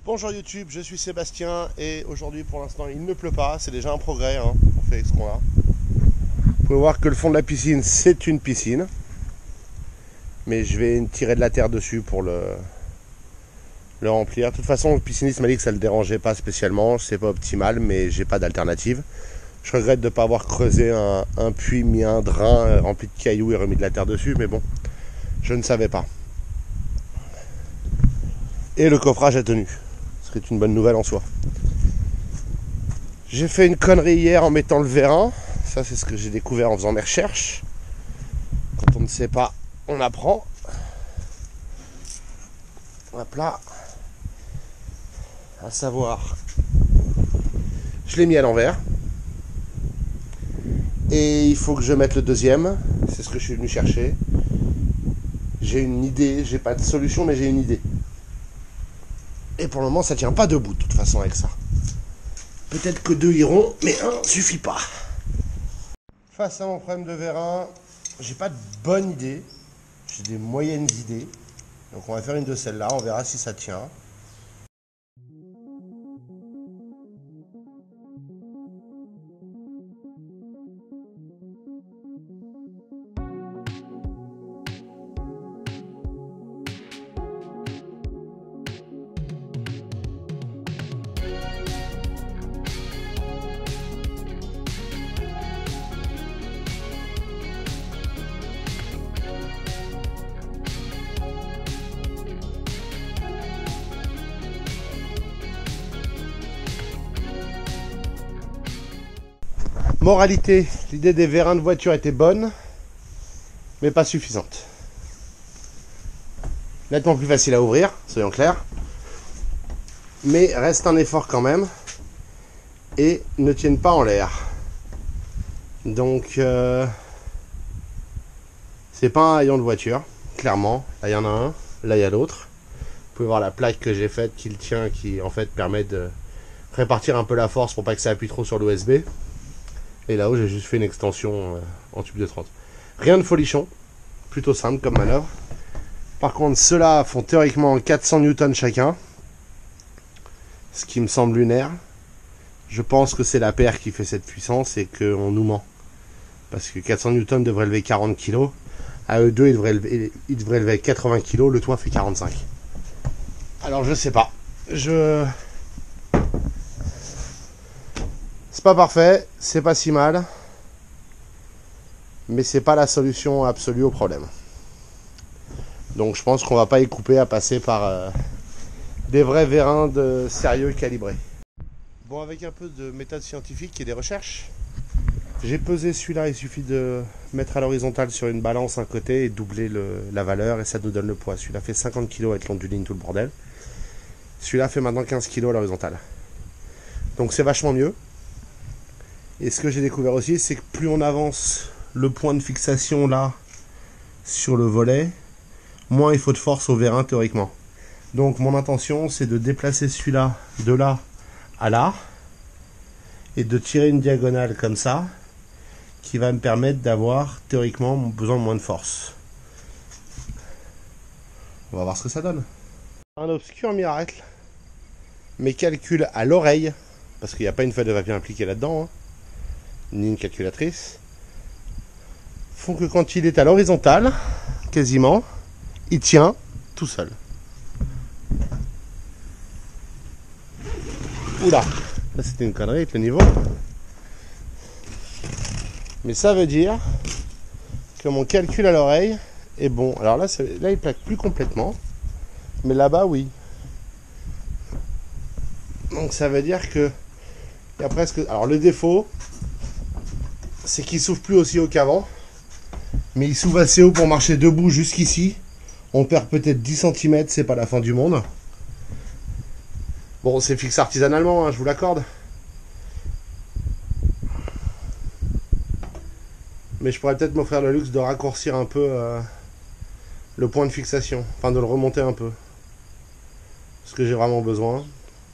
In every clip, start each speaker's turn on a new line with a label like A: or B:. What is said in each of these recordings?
A: Bonjour YouTube, je suis Sébastien et aujourd'hui pour l'instant il ne pleut pas, c'est déjà un progrès, hein, on fait avec ce qu'on a. Vous pouvez voir que le fond de la piscine c'est une piscine, mais je vais tirer de la terre dessus pour le remplir. De toute façon le pisciniste m'a dit que ça ne le dérangeait pas spécialement, c'est pas optimal mais j'ai pas d'alternative. Je regrette de ne pas avoir creusé un puits, mis un drain rempli de cailloux et remis de la terre dessus, mais bon, je ne savais pas. Et le coffrage a tenu. C'est une bonne nouvelle en soi. J'ai fait une connerie hier en mettant le vérin. Ça c'est ce que j'ai découvert en faisant mes recherches. Quand on ne sait pas, on apprend. Hop là. À savoir, je l'ai mis à l'envers. Et il faut que je mette le deuxième. C'est ce que je suis venu chercher. J'ai une idée, j'ai pas de solution mais j'ai une idée. Et pour le moment, ça tient pas debout de toute façon avec ça. Peut-être que deux iront, mais un suffit pas. Face à mon problème de vérin, j'ai pas de bonne idée. J'ai des moyennes idées. Donc on va faire une de celles-là, on verra si ça tient. Moralité, l'idée des vérins de voiture était bonne, mais pas suffisante. Nettement plus facile à ouvrir, soyons clairs. Mais reste un effort quand même, et ne tiennent pas en l'air. Donc, c'est pas un haillon de voiture, clairement. Là, il y en a un, là, il y a l'autre. Vous pouvez voir la plaque que j'ai faite qui le tient, qui en fait permet de répartir un peu la force pour pas que ça appuie trop sur l'USB. Et là-haut, j'ai juste fait une extension en tube de 30. Rien de folichon, plutôt simple comme manœuvre. Par contre, ceux-là font théoriquement 400 Newton chacun, ce qui me semble lunaire. Je pense que c'est la paire qui fait cette puissance et qu'on nous ment. Parce que 400 Newton devrait lever 40 kg. À eux deux, ils devraient lever 80 kg. Le toit fait 45. Alors, je sais pas. C'est pas parfait, c'est pas si mal, mais c'est pas la solution absolue au problème. Donc je pense qu'on va pas y couper à passer par des vrais vérins de sérieux calibrés. Bon, avec un peu de méthode scientifique et des recherches, j'ai pesé celui-là, il suffit de mettre à l'horizontale sur une balance un côté et doubler la valeur et ça nous donne le poids. Celui-là fait 50 kg avec l'onduline, tout le bordel. Celui-là fait maintenant 15 kg à l'horizontale. Donc c'est vachement mieux. Et ce que j'ai découvert aussi, c'est que plus on avance le point de fixation là sur le volet, moins il faut de force au vérin théoriquement. Donc mon intention c'est de déplacer celui-là de là à là et de tirer une diagonale comme ça qui va me permettre d'avoir théoriquement besoin de moins de force. On va voir ce que ça donne. Un obscur miracle, mes calculs à l'oreille, parce qu'il n'y a pas une feuille de papier impliquée là-dedans, hein, ni une calculatrice, font que quand il est à l'horizontale, quasiment, il tient tout seul. Oula, là c'était une connerie avec le niveau. Mais ça veut dire que mon calcul à l'oreille est bon. Alors là, il plaque plus complètement, mais là-bas, oui. Donc ça veut dire que il y a presque... Alors le défaut, c'est qu'il s'ouvre plus aussi haut qu'avant, mais il s'ouvre assez haut pour marcher debout jusqu'ici. On perd peut-être 10 cm, c'est pas la fin du monde. Bon, c'est fixé artisanalement, hein, je vous l'accorde. Mais je pourrais peut-être m'offrir le luxe de raccourcir un peu le point de fixation, enfin de le remonter un peu. Parce que j'ai vraiment besoin.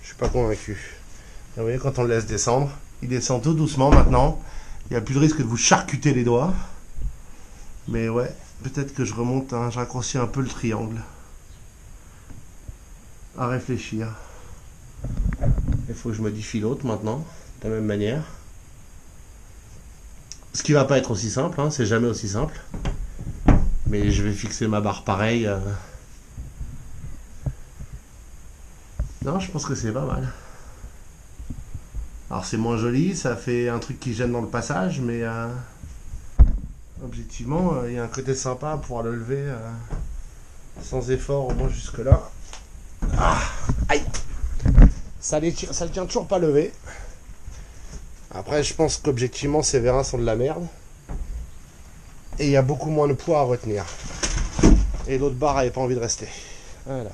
A: Je suis pas convaincu. Et vous voyez, quand on le laisse descendre, il descend tout doucement maintenant. Il n'y a plus de risque de vous charcuter les doigts. Mais ouais, peut-être que je remonte, je raccourcis un peu le triangle. À réfléchir. Il faut que je modifie l'autre maintenant, de la même manière. Ce qui va pas être aussi simple, hein, c'est jamais aussi simple. Mais je vais fixer ma barre pareil. Non, je pense que c'est pas mal. Alors c'est moins joli, ça fait un truc qui gêne dans le passage, mais objectivement, il y a un côté sympa à pouvoir le lever sans effort, au moins jusque là. Ah, aïe, ça le tient toujours pas levé. Après, je pense qu'objectivement, ces vérins sont de la merde. Et il y a beaucoup moins de poids à retenir. Et l'autre barre n'avait pas envie de rester. Voilà.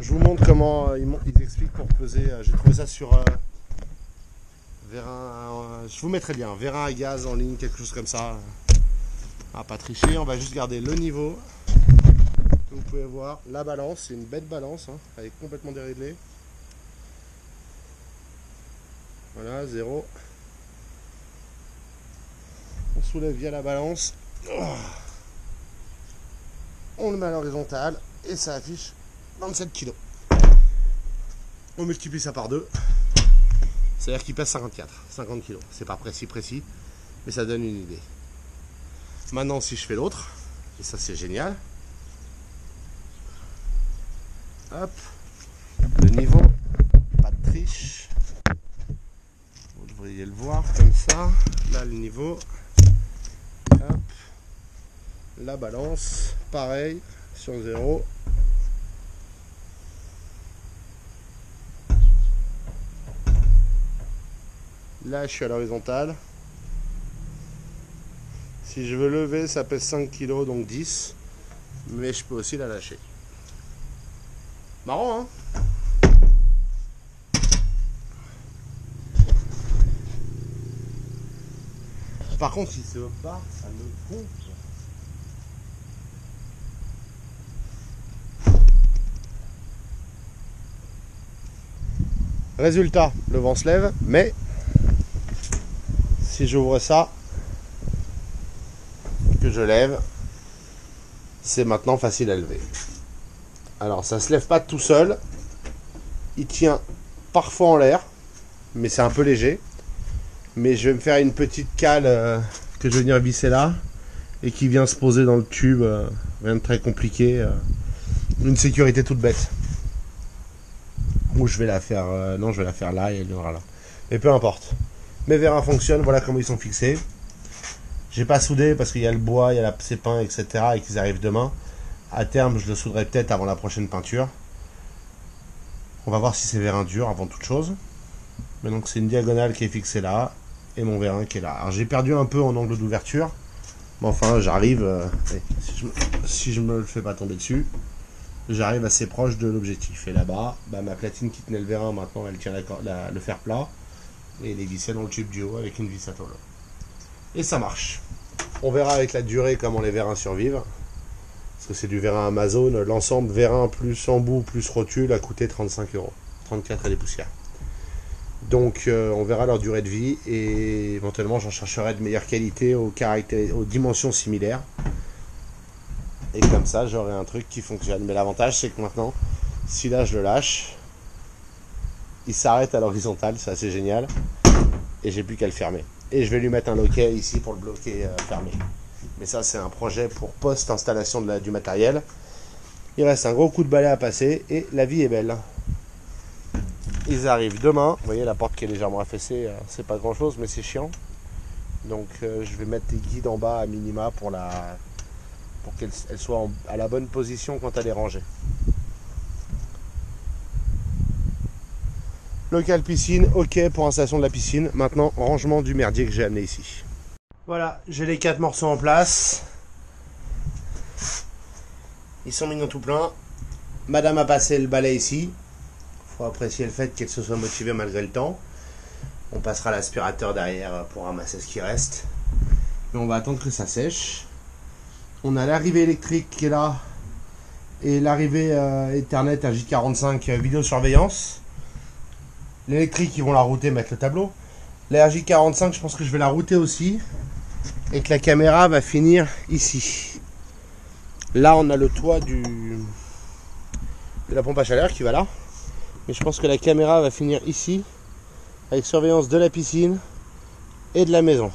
A: Je vous montre comment ils expliquent pour peser. J'ai trouvé ça sur vérin. Je vous mettrai bien. Vérin à gaz en ligne, quelque chose comme ça. Ah, pas tricher. On va juste garder le niveau. Vous pouvez voir la balance. C'est une bête balance. Hein. Elle est complètement déréglée. Voilà, 0. On soulève via la balance. On le met à l'horizontale et ça affiche 27 kg. On multiplie ça par 2. C'est-à-dire qu'il pèse 50 kg. C'est pas précis, mais ça donne une idée. Maintenant, si je fais l'autre, et ça c'est génial. Hop, le niveau, pas de triche. Vous devriez le voir comme ça. Là, le niveau. Hop, la balance, pareil, sur 0. Là, je suis à l'horizontale. Si je veux lever, ça pèse 5 kg, donc 10. Mais je peux aussi la lâcher. Marrant, hein? Par contre, si c'est au bas, ça me gonfle. Résultat, le vent se lève, mais si j'ouvre ça, que je lève, c'est maintenant facile à lever. Alors ça se lève pas tout seul, il tient parfois en l'air, mais c'est un peu léger. Mais je vais me faire une petite cale que je vais venir visser là et qui vient se poser dans le tube, rien de très compliqué, une sécurité toute bête. Ou je vais la faire, non je vais la faire là et elle viendra là. Mais peu importe. Mes vérins fonctionnent, voilà comment ils sont fixés. J'ai pas soudé parce qu'il y a le bois, il y a ces pins, etc. et qu'ils arrivent demain. À terme, je le souderai peut-être avant la prochaine peinture. On va voir si c'est vérin dur avant toute chose. Mais donc c'est une diagonale qui est fixée là et mon vérin qui est là. Alors j'ai perdu un peu en angle d'ouverture. Mais enfin j'arrive, si je me le fais pas tomber dessus, j'arrive assez proche de l'objectif. Et là-bas, bah, ma platine qui tenait le vérin maintenant elle tient le fer plat. Et elle est vissée dans le tube du haut avec une vis à tôle. Et ça marche. On verra avec la durée comment les vérins survivent. Parce que c'est du vérin Amazon. L'ensemble vérin plus embout plus rotule a coûté 35 €. 34 et des poussières. Donc on verra leur durée de vie. Et éventuellement j'en chercherai de meilleure qualité aux dimensions similaires. Et comme ça j'aurai un truc qui fonctionne. Mais l'avantage c'est que maintenant, si là je le lâche, il s'arrête à l'horizontale. C'est assez génial. Et j'ai plus qu'à le fermer. Et je vais lui mettre un loquet ici pour le bloquer fermé. Mais ça c'est un projet pour post-installation du matériel. Il reste un gros coup de balai à passer et la vie est belle. Ils arrivent demain. Vous voyez la porte qui est légèrement affaissée, c'est pas grand chose mais c'est chiant. Donc je vais mettre les guides en bas à minima pour qu'elle soit à la bonne position quand elle est rangée. Local piscine, ok pour installation de la piscine. Maintenant, rangement du merdier que j'ai amené ici. Voilà, j'ai les 4 morceaux en place. Ils sont mignons tout plein. Madame a passé le balai ici. Faut apprécier le fait qu'elle se soit motivée malgré le temps. On passera l'aspirateur derrière pour ramasser ce qui reste. Mais on va attendre que ça sèche. On a l'arrivée électrique qui est là. Et l'arrivée Ethernet à J45 vidéosurveillance. L'électrique, ils vont la router, mettre le tableau. La RJ45, je pense que je vais la router aussi. Et que la caméra va finir ici. Là, on a le toit de la pompe à chaleur qui va là. Mais je pense que la caméra va finir ici, avec surveillance de la piscine et de la maison.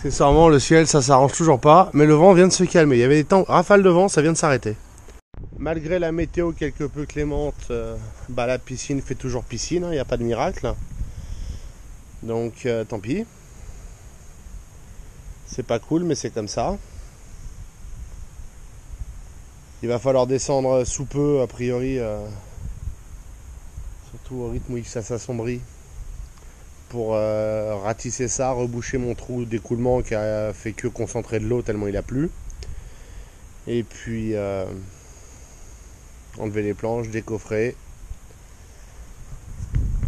A: Sincèrement, le ciel, ça s'arrange toujours pas, mais le vent vient de se calmer. Il y avait des temps, rafales de vent, ça vient de s'arrêter. Malgré la météo quelque peu clémente, la piscine fait toujours piscine, il n'y a pas de miracle. Donc tant pis. C'est pas cool, mais c'est comme ça. Il va falloir descendre sous peu, a priori, surtout au rythme où ça s'assombrit, pour ratisser ça, reboucher mon trou d'écoulement qui a fait que concentrer de l'eau tellement il a plu. Et puis enlever les planches, décoffrer.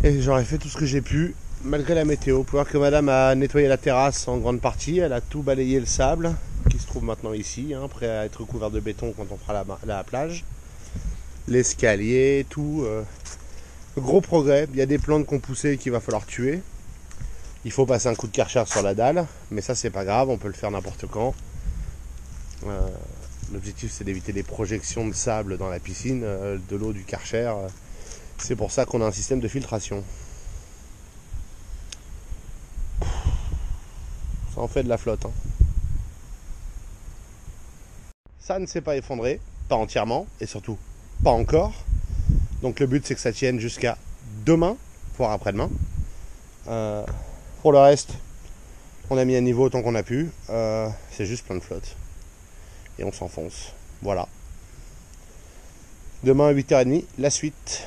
A: Et j'aurais fait tout ce que j'ai pu, malgré la météo. Vous pouvez voir que madame a nettoyé la terrasse en grande partie. Elle a tout balayé le sable, qui se trouve maintenant ici, prêt à être recouvert de béton quand on fera la plage. L'escalier, tout. Gros progrès. Il y a des plantes qu'on poussait qu'il va falloir tuer. Il faut passer un coup de Karcher sur la dalle, mais ça c'est pas grave, on peut le faire n'importe quand. L'objectif c'est d'éviter les projections de sable dans la piscine, de l'eau du Karcher. C'est pour ça qu'on a un système de filtration. Ça en fait de la flotte. Ça ne s'est pas effondré, pas entièrement, et surtout pas encore. Donc le but c'est que ça tienne jusqu'à demain, voire après-demain. Pour le reste, on a mis à niveau autant qu'on a pu. C'est juste plein de flotte. Et on s'enfonce. Voilà. Demain à 8h30, la suite.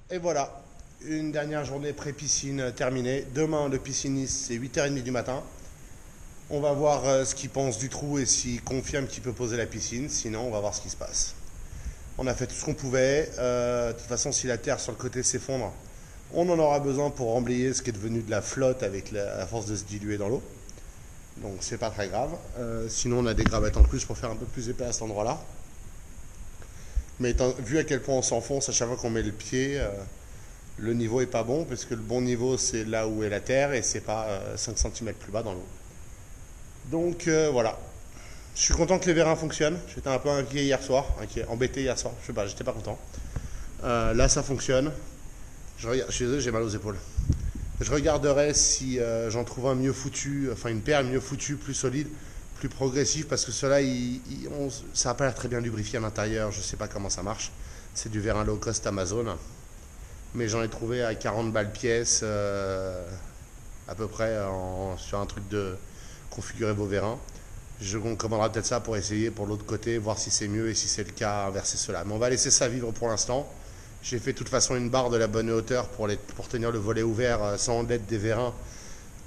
A: Et voilà. Une dernière journée pré-piscine terminée. Demain, le pisciniste, c'est 8h30 du matin. On va voir ce qu'il pense du trou et s'il confirme qu'il peut poser la piscine. Sinon, on va voir ce qui se passe. On a fait tout ce qu'on pouvait. De toute façon, si la terre sur le côté s'effondre, on en aura besoin pour remblayer ce qui est devenu de la flotte avec la force de se diluer dans l'eau. Donc c'est pas très grave. Sinon on a des gravettes en plus pour faire un peu plus épais à cet endroit-là. Mais vu à quel point on s'enfonce à chaque fois qu'on met le pied, le niveau est pas bon, parce que le bon niveau c'est là où est la terre et c'est pas 5 cm plus bas dans l'eau. Donc voilà. Je suis content que les vérins fonctionnent. J'étais un peu inquiet hier soir, embêté hier soir. Je sais pas, j'étais pas content. Là ça fonctionne. Je suis désolé, j'ai mal aux épaules. Je regarderai si j'en trouve un mieux foutu, enfin une paire mieux foutue, plus solide, plus progressive, parce que cela, ça n'a pas l'air très bien lubrifié à l'intérieur, je ne sais pas comment ça marche. C'est du vérin low cost Amazon, mais j'en ai trouvé à 40 balles pièce, à peu près, sur un truc de configurer vos vérins. On commandera peut-être ça pour essayer pour l'autre côté, voir si c'est mieux et si c'est le cas, inverser cela. Mais on va laisser ça vivre pour l'instant. J'ai fait de toute façon une barre de la bonne hauteur pour tenir le volet ouvert sans l'aide des vérins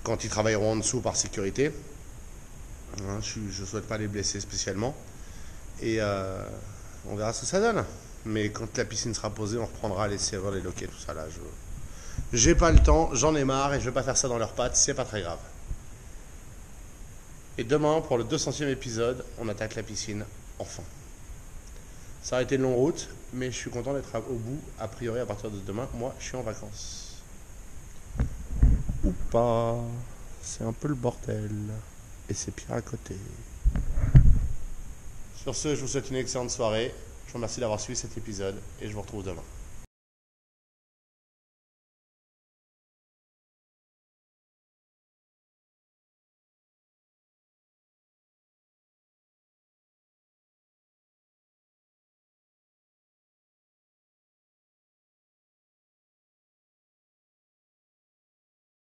A: quand ils travailleront en dessous par sécurité. Je ne souhaite pas les blesser spécialement. Et on verra ce que ça donne. Mais quand la piscine sera posée, on reprendra les serrures, les loquets, tout ça là. J'ai pas le temps, j'en ai marre et je vais pas faire ça dans leurs pattes, c'est pas très grave. Et demain, pour le 200e épisode, on attaque la piscine, enfin. Ça a été une longue route, mais je suis content d'être au bout. A priori, à partir de demain, moi, je suis en vacances. Ou pas. C'est un peu le bordel. Et c'est pire à côté. Sur ce, je vous souhaite une excellente soirée. Je vous remercie d'avoir suivi cet épisode et je vous retrouve demain.